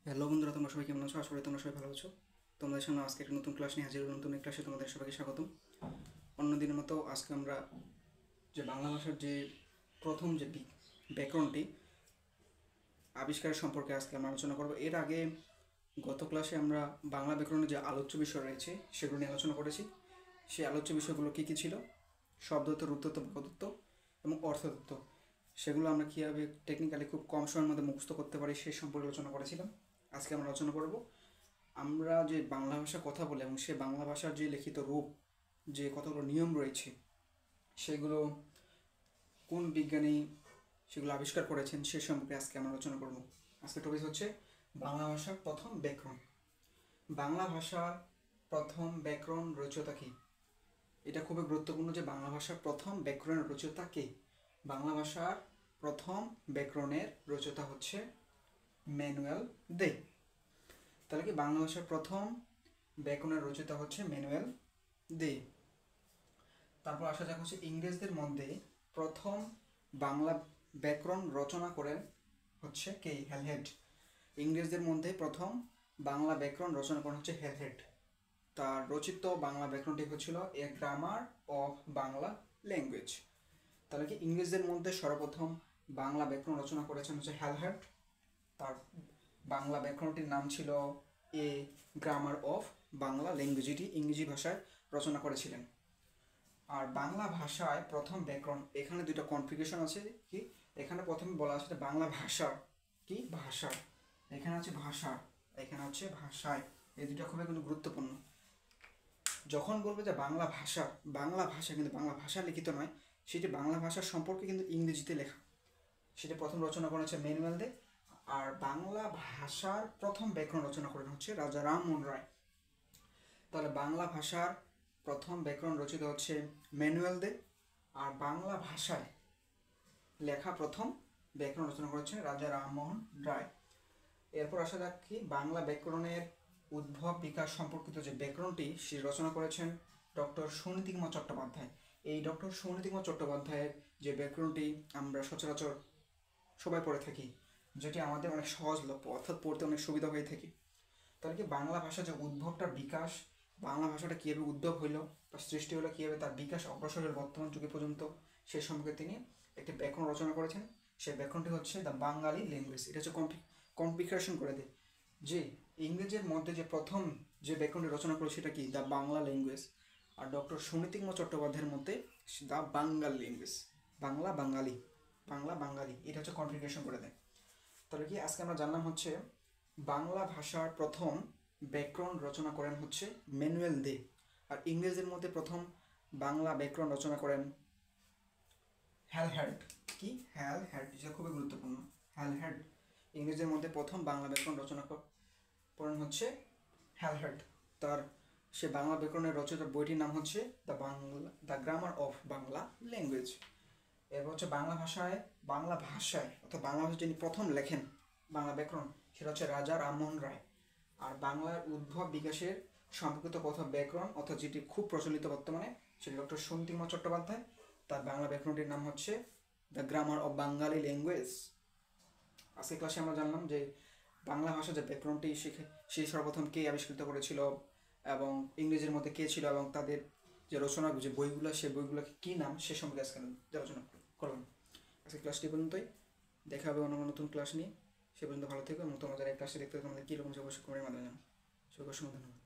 Hello বন্ধুরা, তোমরা সবাই কেমন আছো? আশা করি তোমরা সবাই ভালো আছো। তোমাদের সামনে আজকে একটা নতুন ক্লাস নিয়ে হাজির হলাম। নতুন এক ক্লাসে তোমাদের সবাইকে স্বাগতম। অন্য দিনের মতো আজকে আমরা যে বাংলা ভাষার যে প্রথম যে ব্যাকরণটি আবিষ্কারের সম্পর্কে আজকে আমরা আলোচনা করব। এর আগে গত ক্লাসে আমরা বাংলা ব্যাকরণের যে আলোচ্য বিষয় রয়েছে সেগুলো নিয়ে আলোচনা করেছি। সেই আলোচ্য বিষয়গুলো কী কী ছিল? শব্দতত্ত্ব, রূপতত্ত্ব, বাক্যতত্ত্ব এবং অর্থতত্ত্ব। সেগুলো আমরা কীভাবে টেকনিক্যালি খুব কম সময়ের মধ্যে মুখস্থ করতে পারি সেই সম্পর্কে আলোচনা করেছিলাম। আজকে আমরা আলোচনা করব আমরা যে বাংলা ভাষা কথা বলি এবং সে বাংলা ভাষার যে লিখিত রূপ, যে কতগুলো নিয়ম রয়েছে, সেগুলো কোন বিজ্ঞানী সেগুলো আবিষ্কার করেছেন সে সম্পর্কে আজকে আমরা আলোচনা করব। আজকে টপিক হচ্ছে বাংলা ভাষার প্রথম ব্যাকরণ। বাংলা ভাষার প্রথম ব্যাকরণ রচয়িতা কে? এটা খুবই গুরুত্বপূর্ণ যে বাংলা ভাষার প্রথম ব্যাকরণের রচয়িতা কে। বাংলা ভাষার প্রথম ব্যাকরণের রচয়িতা হচ্ছে ম্যানুয়েল দে। তাহলে কি বাংলা ভাষার প্রথম ব্যাকরণের রচয়িতা হচ্ছে ম্যানুয়েল দে। তারপর আসা যাক হচ্ছে ইংরেজদের মধ্যে প্রথম বাংলা ব্যাকরণ রচনা করেন হচ্ছে কে? হ্যালহেড। ইংরেজদের মধ্যে প্রথম বাংলা ব্যাকরণ রচনা করেন হচ্ছে হ্যালহেড। তার রচিত বাংলা ব্যাকরণটি হচ্ছিল a grammar of Bangla language. তাহলে কি ইংরেজদের মধ্যে সর্বপ্রথম বাংলা ব্যাকরণ রচনা করেছেন হচ্ছে হ্যালহেড। তার বাংলা ব্যাকরণটির নাম ছিল a grammar of Bangla language, এটি ইংরেজি ভাষায় রচনা করেছিলেন। আর বাংলা ভাষায় প্রথম ব্যাকরণ, এখানে দুইটা কনফিগারেশন আছে। কি এখানে প্রথমে বলা আছে বাংলা ভাষার কি ভাষা, এখানে আছে ভাষা, এখানে হচ্ছে ভাষায়। এই দুইটা খুবই কিন্তু গুরুত্বপূর্ণ। যখন বলবে যে বাংলা ভাষা, বাংলা ভাষা কিন্তু বাংলা ভাষা লিখিত নয়, সেটি বাংলা ভাষার সম্পর্কে কিন্তু ইংরেজিতে লেখা। সেটা প্রথম রচনা করেছে ম্যানুয়েল দে। আর বাংলা ভাষার প্রথম ব্যাকরণ রচনা করেন হচ্ছে রাজা রামমোহন রায়। তাহলে বাংলা ভাষার প্রথম ব্যাকরণ রচিত হচ্ছে ম্যানুয়েল দে, আর বাংলা ভাষায় লেখা প্রথম ব্যাকরণ রচনা করেছেন রাজা রামমোহন রায়। এরপর আসা যাক কি বাংলা ব্যাকরণের উদ্ভব বিকাশ সম্পর্কিত যে ব্যাকরণটি সে রচনা করেছেন ডক্টর সুনীতিকুমার চট্টোপাধ্যায়। এই ডক্টর সুনীতিকুমার চট্টোপাধ্যায়ের যে ব্যাকরণটি আমরা সচরাচর সবাই পড়ে থাকি, যেটি আমাদের অনেক সহজলভ্য, অর্থাৎ পড়তে অনেক সুবিধা হয়ে থাকে। তাহলে কি বাংলা ভাষা যে উদ্ভবটার বিকাশ, বাংলা ভাষাটা কীভাবে উদ্ভব হইল বা সৃষ্টি হলো, কীভাবে তার বিকাশ অগ্রসর হল বর্তমান যুগে পর্যন্ত, সে সম্পর্কে তিনি একটি ব্যাকরণ রচনা করেছেন। সেই ব্যাকরণটি হচ্ছে দ্য বাঙালি ল্যাঙ্গুয়েজ। এটা হচ্ছে কনফিগারেশন করে দেয় যে ইংরেজের মধ্যে যে প্রথম যে ব্যাকরণটি রচনা করে সেটা কি দ্য বাংলা ল্যাঙ্গুয়েজ, আর ডক্টর সুনীতিকুমার চট্টোপাধ্যায়ের মধ্যে দ্য বাঙ্গাল ল্যাঙ্গুয়েজ, বাংলা বাঙালি, বাংলা বাঙালি। এটা হচ্ছে কনফিগারেশন করে দেয়। তাহলে কি আজকে আমরা জানলাম হচ্ছে বাংলা ভাষার প্রথম ব্যাকরণ রচনা করেন হচ্ছে ম্যানুয়েল দে, আর ইংরেজদের মধ্যে প্রথম বাংলা ব্যাকরণ রচনা করেন হ্যালহেড। কি হ্যালহেড, এটা খুবই গুরুত্বপূর্ণ। হ্যালহেড ইংরেজদের মধ্যে প্রথম বাংলা ব্যাকরণ রচনা করেন হচ্ছে হ্যালহেড। তার সে বাংলা ব্যাকরণের রচিত বইটির নাম হচ্ছে the grammar of Bangla language. এরপর হচ্ছে বাংলা ভাষায় অর্থাৎ বাংলা ভাষা যিনি প্রথম লেখেন বাংলা ব্যাকরণ, সেটা হচ্ছে রাজা রামমোহন রায়। আর বাংলার উদ্ভব বিকাশের সম্পর্কিত প্রথম ব্যাকরণ অর্থাৎ যেটি খুব প্রচলিত বর্তমানে, সেটি ডক্টর সুনীতিকুমার চট্টোপাধ্যায়। তার বাংলা ব্যাকরণটির নাম হচ্ছে the grammar of Bangali language. আজকে ক্লাসে আমরা জানলাম যে বাংলা ভাষা যে ব্যাকরণটি শিখে সেই সর্বপ্রথম কে আবিষ্কৃত করেছিল এবং ইংরেজির মধ্যে কে ছিল এবং তাদের যে রচনা যে বইগুলো, সেই বইগুলোকে কী নাম সে সম্পর্কে আজকে আলোচনা করলাম। আজকে ক্লাসটি পর্যন্তই, দেখা হবে অন্য নতুন ক্লাস নিয়ে। সে পর্যন্ত ভালো থেকো এবং তোমরা যারা এই ক্লাসে দেখতে তোমাদের কী রকম অবশ্যই কমেন্টের মাধ্যমে জানো। সবাইকে অসংখ্য ধন্যবাদ।